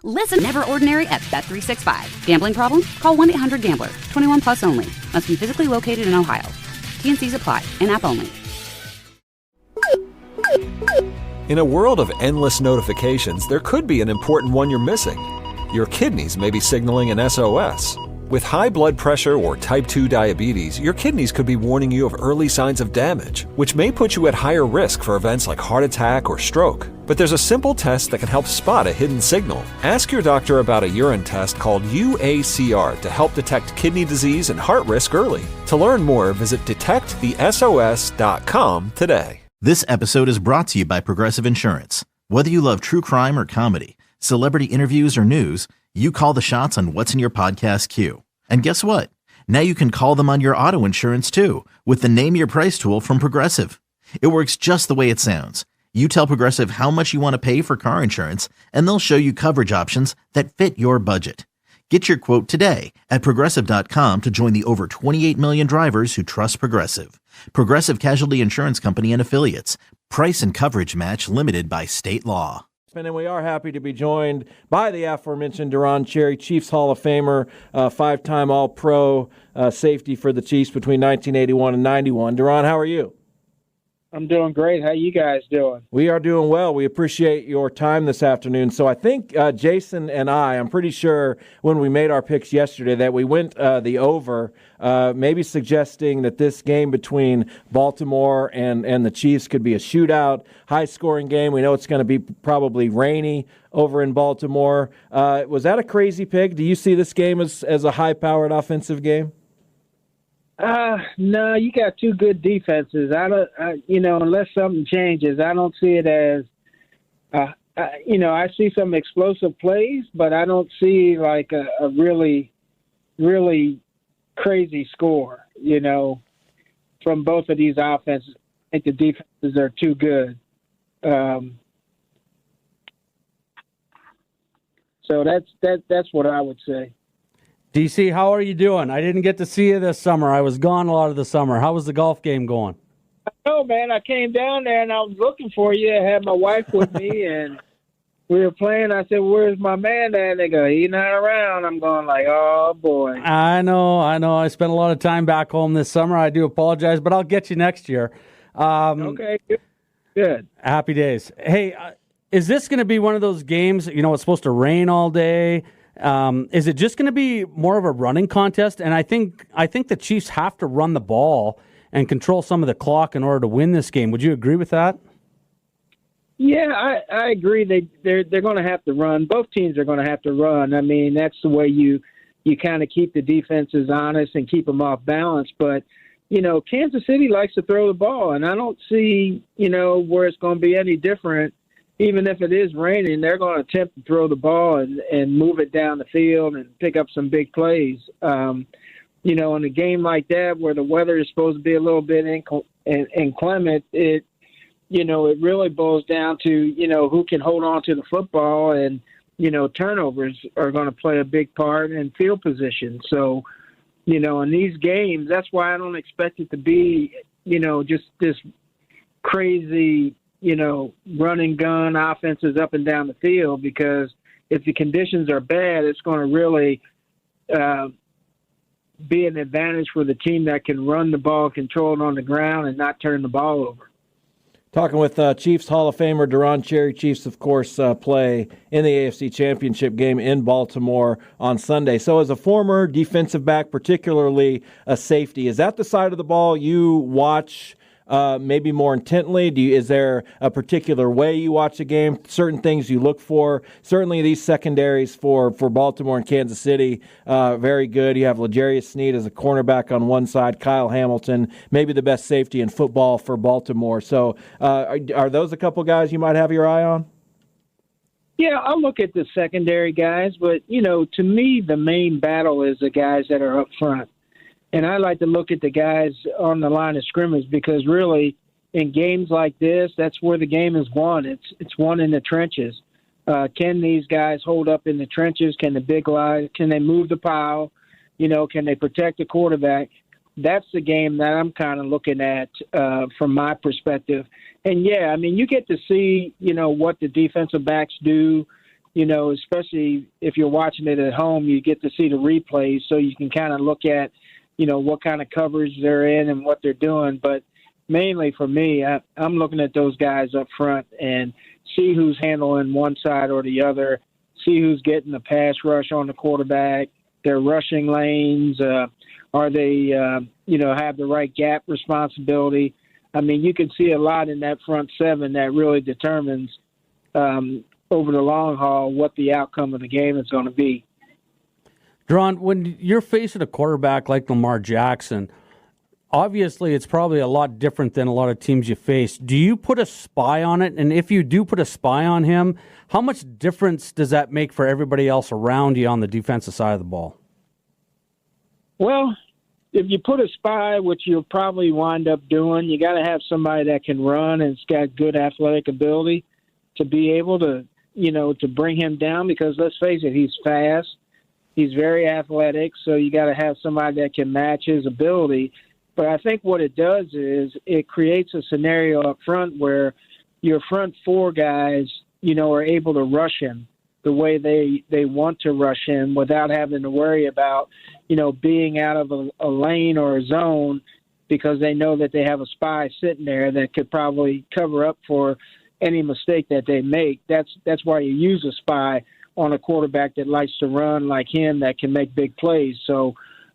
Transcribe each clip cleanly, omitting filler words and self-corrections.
Listen, Never Ordinary at Bet365. Gambling problem? Call 1-800-GAMBLER. 21 plus only. Must be physically located in Ohio. T&Cs apply. In-app only. In a world of endless notifications, there could be an important one you're missing. Your kidneys may be signaling an SOS. With high blood pressure or type 2 diabetes, your kidneys could be warning you of early signs of damage, which may put you at higher risk for events like heart attack or stroke. But there's a simple test that can help spot a hidden signal. Ask your doctor about a urine test called UACR to help detect kidney disease and heart risk early. To learn more, visit detectthesos.com today. This episode is brought to you by Progressive Insurance. Whether you love true crime or comedy, celebrity interviews or news, you call the shots on what's in your podcast queue. And guess what? Now you can call them on your auto insurance too with the Name Your Price tool from Progressive. It works just the way it sounds. You tell Progressive how much you want to pay for car insurance, and they'll show you coverage options that fit your budget. Get your quote today at Progressive.com to join the over 28 million drivers who trust Progressive. Progressive Casualty Insurance Company and Affiliates. Price and coverage match limited by state law. And we are happy to be joined by the aforementioned Deron Cherry, Chiefs Hall of Famer, five-time All-Pro safety for the Chiefs between 1981 and 91. Deron, how are you? I'm doing great. How you guys doing? We are doing well. We appreciate your time this afternoon. So I think Jason and I'm pretty sure when we made our picks yesterday that we went the over, maybe suggesting that this game between Baltimore and the Chiefs could be a shootout, high-scoring game. We know it's going to be probably rainy over in Baltimore. Was that a crazy pick? Do you see this game as a high-powered offensive game? No, you got two good defenses. Unless something changes, I don't see it as, I see some explosive plays, but I don't see like a really, really crazy score, from both of these offenses. I think the defenses are too good. So that's what I would say. DC, how are you doing? I didn't get to see you this summer. I was gone a lot of the summer. How was the golf game going? Oh, man, I came down there and I was looking for you. I had my wife with me and we were playing. I said, "Where's my man at?" They go, "He's not around." I'm going like, oh, boy. I know. I spent a lot of time back home this summer. I do apologize, but I'll get you next year. Okay, good. Happy days. Hey, is this going to be one of those games, it's supposed to rain all day? Is it just going to be more of a running contest? And I think the Chiefs have to run the ball and control some of the clock in order to win this game. Would you agree with that? Yeah, I agree. They're going to have to run. Both teams are going to have to run. I mean, that's the way you kind of keep the defenses honest and keep them off balance. But, Kansas City likes to throw the ball, and I don't see, where it's going to be any different. Even if it is raining, they're going to attempt to throw the ball and move it down the field and pick up some big plays. In a game like that where the weather is supposed to be a little bit inclement, it really boils down to, who can hold on to the football, and, turnovers are going to play a big part in field position. So, in these games, that's why I don't expect it to be, just this crazy run and gun offenses up and down the field, because if the conditions are bad, it's going to really be an advantage for the team that can run the ball, control it on the ground, and not turn the ball over. Talking with Chiefs Hall of Famer Deron Cherry. Chiefs, of course, play in the AFC Championship game in Baltimore on Sunday. So as a former defensive back, particularly a safety, is that the side of the ball you watch maybe more intently? Is there a particular way you watch the game, certain things you look for? Certainly these secondaries for Baltimore and Kansas City, very good. You have L'Jarius Sneed as a cornerback on one side, Kyle Hamilton, maybe the best safety in football for Baltimore. So are those a couple guys you might have your eye on? Yeah, I'll look at the secondary guys, but, to me, the main battle is the guys that are up front. And I like to look at the guys on the line of scrimmage, because really in games like this, that's where the game is won. It's won in the trenches. Can these guys hold up in the trenches? Can the big guys, can they move the pile? Can they protect the quarterback? That's the game that I'm kind of looking at from my perspective. And, yeah, I mean, you get to see, what the defensive backs do, especially if you're watching it at home, you get to see the replays so you can kind of look at, what kind of coverage they're in and what they're doing. But mainly for me, I'm looking at those guys up front and see who's handling one side or the other, see who's getting the pass rush on the quarterback, their rushing lanes, are they, have the right gap responsibility. I mean, you can see a lot in that front seven that really determines over the long haul what the outcome of the game is going to be. Deron, when you're facing a quarterback like Lamar Jackson, obviously it's probably a lot different than a lot of teams you face. Do you put a spy on it? And if you do put a spy on him, how much difference does that make for everybody else around you on the defensive side of the ball? Well, if you put a spy, which you'll probably wind up doing, you got to have somebody that can run and has got good athletic ability to be able to, to bring him down, because let's face it, he's fast. He's very athletic, so you got to have somebody that can match his ability. But I think what it does is it creates a scenario up front where your front four guys, are able to rush him the way they want to rush him without having to worry about, being out of a lane or a zone, because they know that they have a spy sitting there that could probably cover up for any mistake that they make. That's why you use a spy on a quarterback that likes to run like him, that can make big plays. So,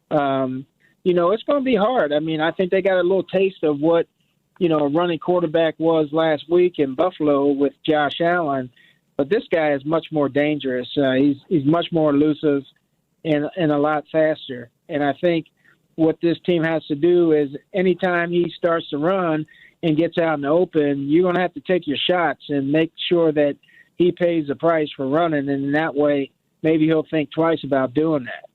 it's going to be hard. I mean, I think they got a little taste of what, a running quarterback was last week in Buffalo with Josh Allen. But this guy is much more dangerous. He's much more elusive and a lot faster. And I think what this team has to do is anytime he starts to run and gets out in the open, you're going to have to take your shots and make sure that he pays the price for running. And in that way, maybe he'll think twice about doing that.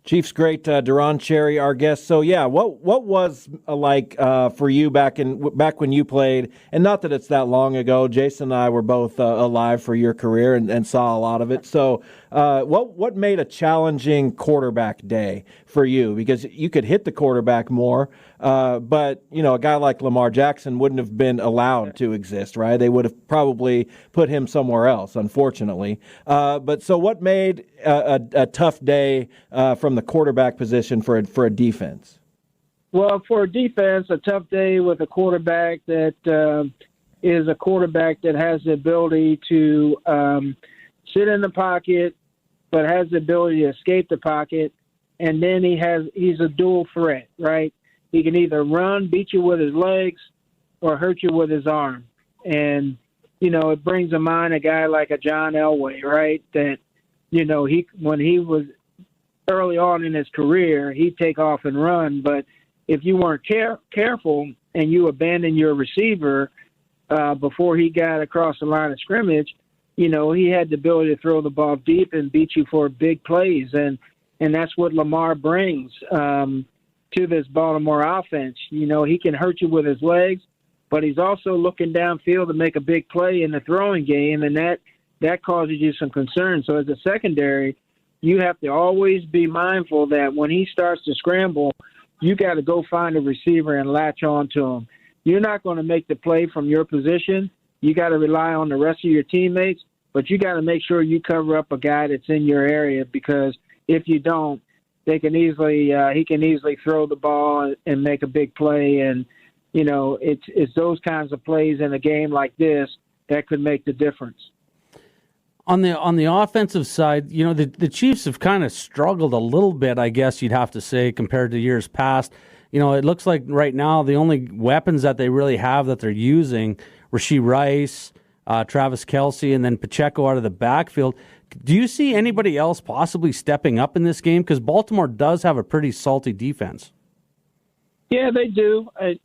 Chiefs great Deron Cherry, our guest. So yeah, what was like for you back when you played? And not that it's that long ago. Jason and I were both alive for your career and saw a lot of it. So what made a challenging quarterback day for you? Because you could hit the quarterback more, but a guy like Lamar Jackson wouldn't have been allowed to exist, right? They would have probably put him somewhere else, unfortunately. But so what made a tough day from the quarterback position for a defense? Well, for a defense, a tough day with a quarterback that is a quarterback that has the ability to sit in the pocket, but has the ability to escape the pocket, and then he's a dual threat, right? He can either run, beat you with his legs, or hurt you with his arm. And, it brings to mind a guy like a John Elway, right? That, when he was early on in his career, he'd take off and run. But if you weren't careful and you abandoned your receiver before he got across the line of scrimmage, he had the ability to throw the ball deep and beat you for big plays. And that's what Lamar brings to this Baltimore offense. He can hurt you with his legs, but he's also looking downfield to make a big play in the throwing game, and that causes you some concern. So as a secondary, you have to always be mindful that when he starts to scramble, you got to go find a receiver and latch on to him. You're not going to make the play from your position. You got to rely on the rest of your teammates, but you got to make sure you cover up a guy that's in your area, because if you don't, he can easily throw the ball and make a big play. And, it's those kinds of plays in a game like this that could make the difference. On the offensive side, the Chiefs have kind of struggled a little bit, I guess you'd have to say, compared to years past. It looks like right now the only weapons that they really have that they're using, Rashee Rice, Travis Kelce, and then Pacheco out of the backfield. Do you see anybody else possibly stepping up in this game? Because Baltimore does have a pretty salty defense. Yeah, they do. I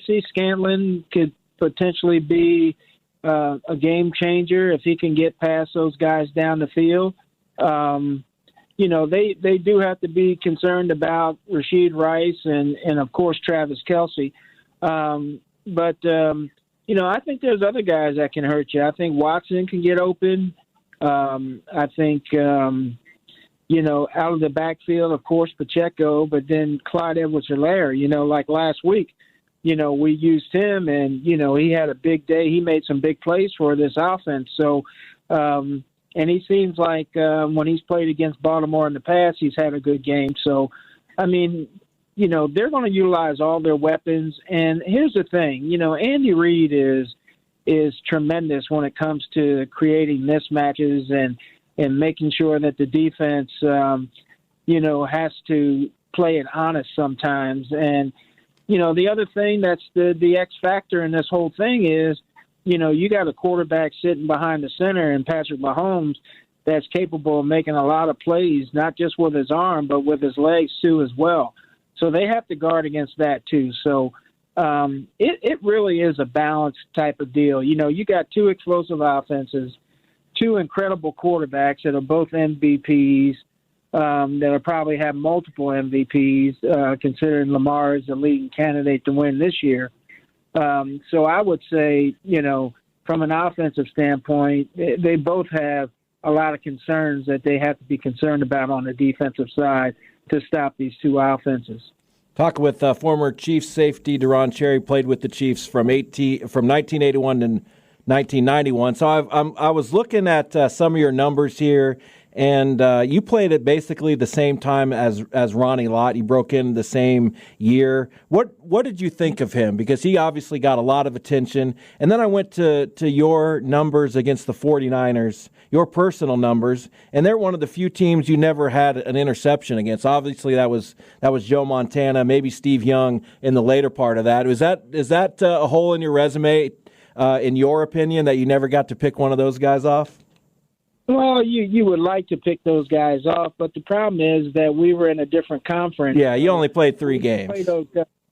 see Scantlin could potentially be a game changer if he can get past those guys down the field. They do have to be concerned about Rashee Rice and of course, Travis Kelce. But I think there's other guys that can hurt you. I think Watson can get open. I think, out of the backfield, of course, Pacheco, but then Clyde Edwards-Helaire, like last week, we used him and, he had a big day. He made some big plays for this offense. So, And he seems like when he's played against Baltimore in the past, he's had a good game. So, I mean, they're going to utilize all their weapons. And here's the thing, Andy Reid is tremendous when it comes to creating mismatches and making sure that the defense, has to play it honest sometimes. And, the other thing that's the X factor in this whole thing is, you got a quarterback sitting behind the center in Patrick Mahomes that's capable of making a lot of plays, not just with his arm, but with his legs too as well. So they have to guard against that too. So it really is a balanced type of deal. You got two explosive offenses, two incredible quarterbacks that are both MVPs, that'll probably have multiple MVPs, considering Lamar is the leading candidate to win this year. So I would say, from an offensive standpoint, they both have a lot of concerns that they have to be concerned about on the defensive side to stop these two offenses. Talk with former Chiefs safety Deron Cherry, played with the Chiefs from 1981 to 1991. So I was looking at some of your numbers here, and you played at basically the same time as Ronnie Lott. You broke in the same year. What did you think of him? Because he obviously got a lot of attention. And then I went to your numbers against the 49ers, your personal numbers, and they're one of the few teams you never had an interception against. Obviously, that was Joe Montana, maybe Steve Young in the later part of that. Is that a hole in your resume, in your opinion, that you never got to pick one of those guys off? Well, you would like to pick those guys off, but the problem is that we were in a different conference. Yeah, you only played 3 games.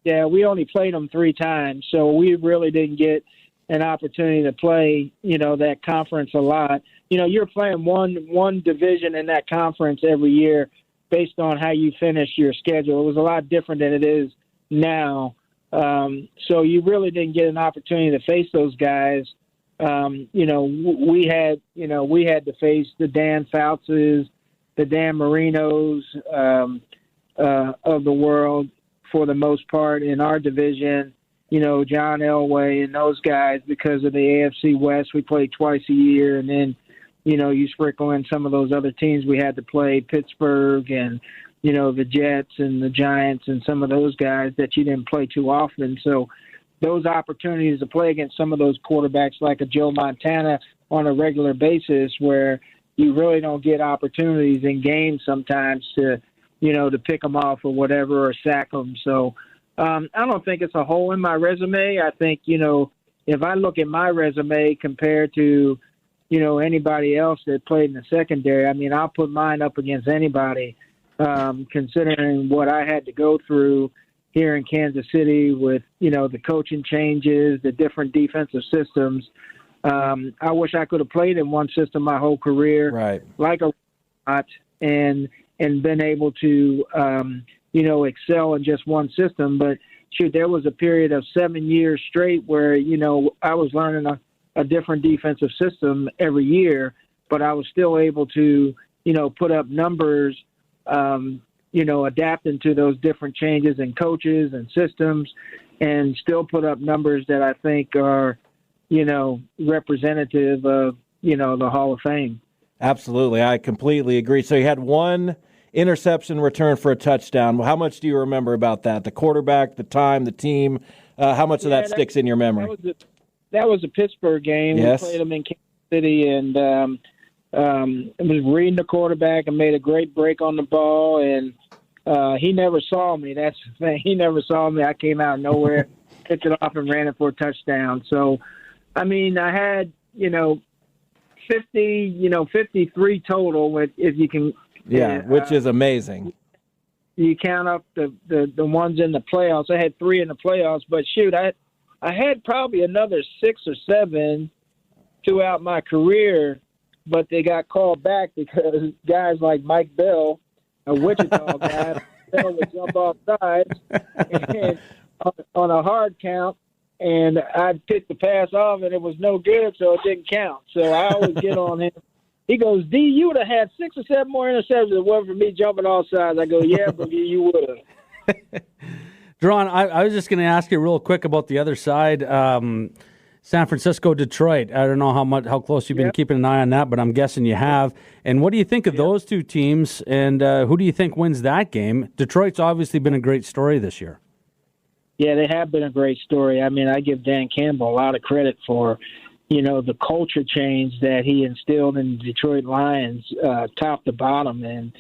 We only played them 3 times, so we really didn't get an opportunity to play, that conference a lot. You're playing one division in that conference every year based on how you finish your schedule. It was a lot different than it is now. So you really didn't get an opportunity to face those guys. We had to face the Dan Foutses, the Dan Marinos of the world for the most part in our division. John Elway and those guys, because of the AFC West, we played twice a year, and then you sprinkle in some of those other teams we had to play, Pittsburgh and the Jets and the Giants and some of those guys that you didn't play too often. So those opportunities to play against some of those quarterbacks like a Joe Montana on a regular basis, where you really don't get opportunities in games sometimes to pick them off or whatever, or sack them. So I don't think it's a hole in my resume. I think, if I look at my resume compared to, anybody else that played in the secondary, I mean, I'll put mine up against anybody, considering what I had to go through here in Kansas City with, the coaching changes, the different defensive systems. I wish I could have played in one system my whole career, right, like a lot, and been able to, excel in just one system. But shoot, there was a period of 7 years straight where, I was learning a different defensive system every year, but I was still able to, put up numbers, adapting to those different changes in coaches and systems, and still put up numbers that I think are, representative of, the Hall of Fame. Absolutely. I completely agree. So you had one interception return for a touchdown. How much do you remember about that? The quarterback, the time, the team, how much of that sticks in your memory? That was a Pittsburgh game. Yes. We played them in Kansas City, and I was reading the quarterback and made a great break on the ball, and he never saw me. That's the thing. He never saw me. I came out of nowhere, picked it off, and ran it for a touchdown. So, I mean, I had, 53 total, if you can. Yeah, which is amazing. You count up the ones in the playoffs. I had 3 in the playoffs, but shoot, I had probably another 6 or 7 throughout my career, but they got called back because guys like Mike Bell, a Wichita guy, Bell would jump off sides and on a hard count, and I'd pick the pass off, and it was no good, so it didn't count. So I always get on him. He goes, D, you would have had 6 or 7 more interceptions if it wasn't for me jumping off sides. I go, yeah, Boogie, you would have. Deron, I was just going to ask you real quick about the other side. San Francisco, Detroit. I don't know how close you've been keeping an eye on that, but I'm guessing you have. And what do you think of those two teams, and who do you think wins that game? Detroit's obviously been a great story this year. Yeah, they have been a great story. I mean, I give Dan Campbell a lot of credit for, the culture change that he instilled in the Detroit Lions, top to bottom. And,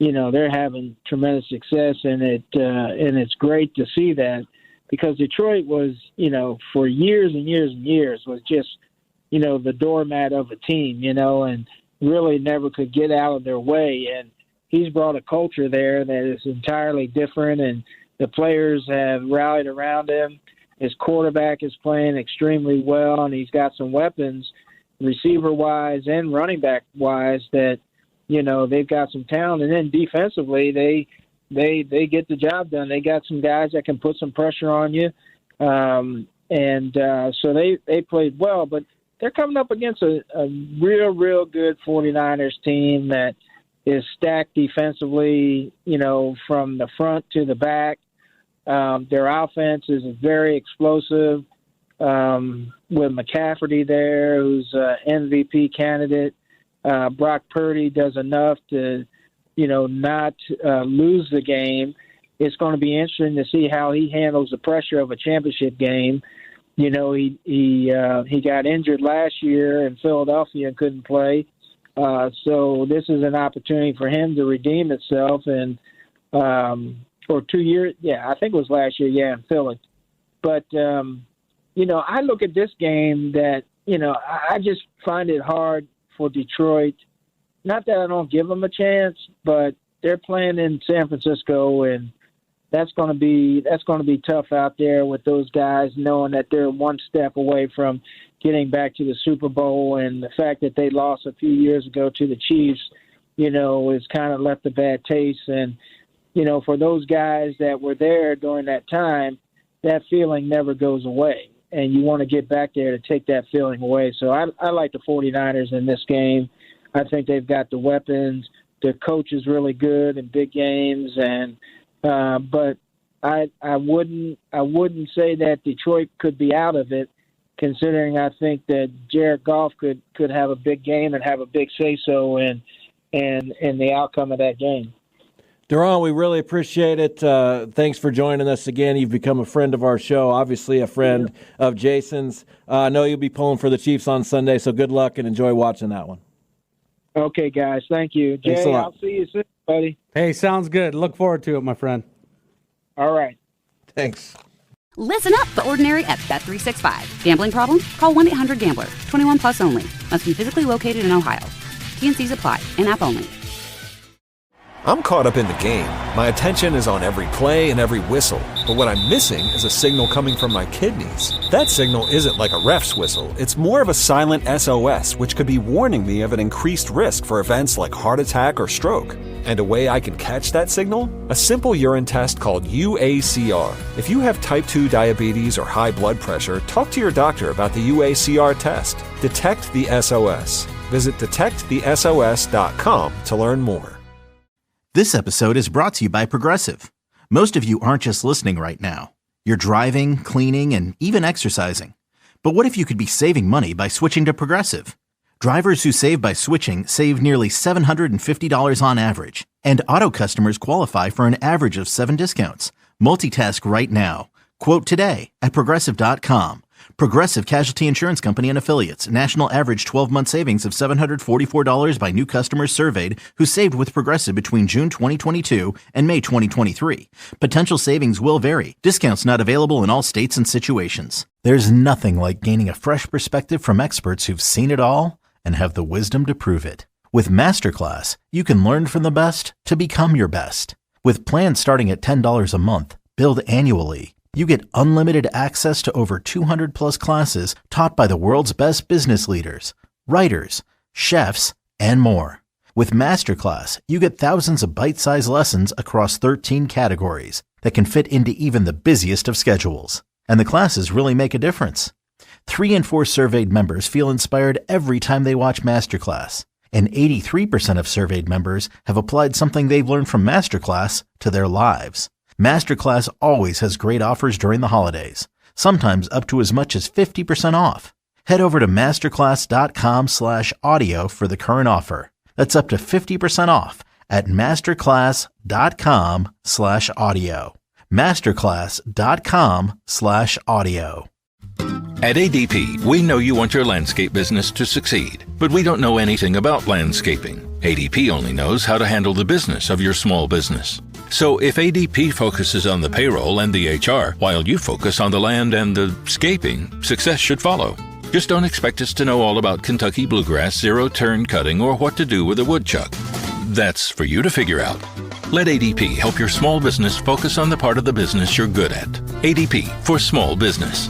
they're having tremendous success, and it's great to see that, because Detroit was, for years and years and years was just, the doormat of a team, and really never could get out of their way. And he's brought a culture there that is entirely different, and the players have rallied around him. His quarterback is playing extremely well, and he's got some weapons, receiver-wise and running back-wise, that, they've got some talent. And then defensively, they get the job done. They got some guys that can put some pressure on you. So they played well. But they're coming up against a real good 49ers team that is stacked defensively, from the front to the back. Their offense is very explosive, with McCaffrey there, who's an MVP candidate. Brock Purdy does enough to, not lose the game. It's going to be interesting to see how he handles the pressure of a championship game. He got injured last year in Philadelphia and couldn't play. So this is an opportunity for him to redeem itself. And for 2 years, I think it was last year, in Philly. But, I look at this game that, I just find it hard for Detroit. Not that I don't give them a chance, but they're playing in San Francisco, and that's going to be tough out there with those guys, knowing that they're one step away from getting back to the Super Bowl, and the fact that they lost a few years ago to the Chiefs, has kind of left a bad taste. And for those guys that were there during that time, that feeling never goes away, and you want to get back there to take that feeling away. So I like the 49ers in this game. I think they've got the weapons. The coach is really good in big games, and but I wouldn't say that Detroit could be out of it, considering I think that Jared Goff could have a big game and have a big say-so in the outcome of that game. Deron, we really appreciate it. Thanks for joining us again. You've become a friend of our show, obviously a friend of Jason's. I know you'll be pulling for the Chiefs on Sunday, so good luck and enjoy watching that one. Okay, guys. Thank you. Jay, Thanks a lot. I'll see you soon, buddy. Hey, sounds good. Look forward to it, my friend. All right. Thanks. Listen up, The Ordinary at Bet365. Gambling problem? Call 1-800-GAMBLER. 21 plus only. Must be physically located in Ohio. T&Cs apply. In-app only. I'm caught up in the game. My attention is on every play and every whistle. But what I'm missing is a signal coming from my kidneys. That signal isn't like a ref's whistle. It's more of a silent SOS, which could be warning me of an increased risk for events like heart attack or stroke. And a way I can catch that signal? A simple urine test called UACR. If you have type 2 diabetes or high blood pressure, talk to your doctor about the UACR test. Detect the SOS. Visit detectthesos.com to learn more. This episode is brought to you by Progressive. Most of you aren't just listening right now. You're driving, cleaning, and even exercising. But what if you could be saving money by switching to Progressive? Drivers who save by switching save nearly $750 on average. And auto customers qualify for an average of 7 discounts. Multitask right now. Quote today at Progressive.com. Progressive Casualty Insurance Company and Affiliates. National average 12-month savings of $744 by new customers surveyed who saved with Progressive between June 2022 and May 2023. Potential savings will vary. Discounts not available in all states and situations. There's nothing like gaining a fresh perspective from experts who've seen it all and have the wisdom to prove it. With Masterclass, you can learn from the best to become your best. With plans starting at $10 a month, billed annually, you get unlimited access to over 200 plus classes taught by the world's best business leaders, writers, chefs, and more. With Masterclass, you get thousands of bite-sized lessons across 13 categories that can fit into even the busiest of schedules. And the classes really make a difference. 3 in 4 surveyed members feel inspired every time they watch Masterclass. And 83% of surveyed members have applied something they've learned from Masterclass to their lives. Masterclass always has great offers during the holidays. sometimes up to as much as 50% off. Head over to masterclass.com/audio for the current offer. That's up to 50% off at masterclass.com/audio. masterclass.com/audio. At ADP, we know you want your landscape business to succeed, but we don't know anything about landscaping. ADP only knows how to handle the business of your small business. So if ADP focuses on the payroll and the HR, while you focus on the land and the scaping, success should follow. Just don't expect us to know all about Kentucky bluegrass, zero-turn cutting, or what to do with a woodchuck. That's for you to figure out. Let ADP help your small business focus on the part of the business you're good at. ADP for small business.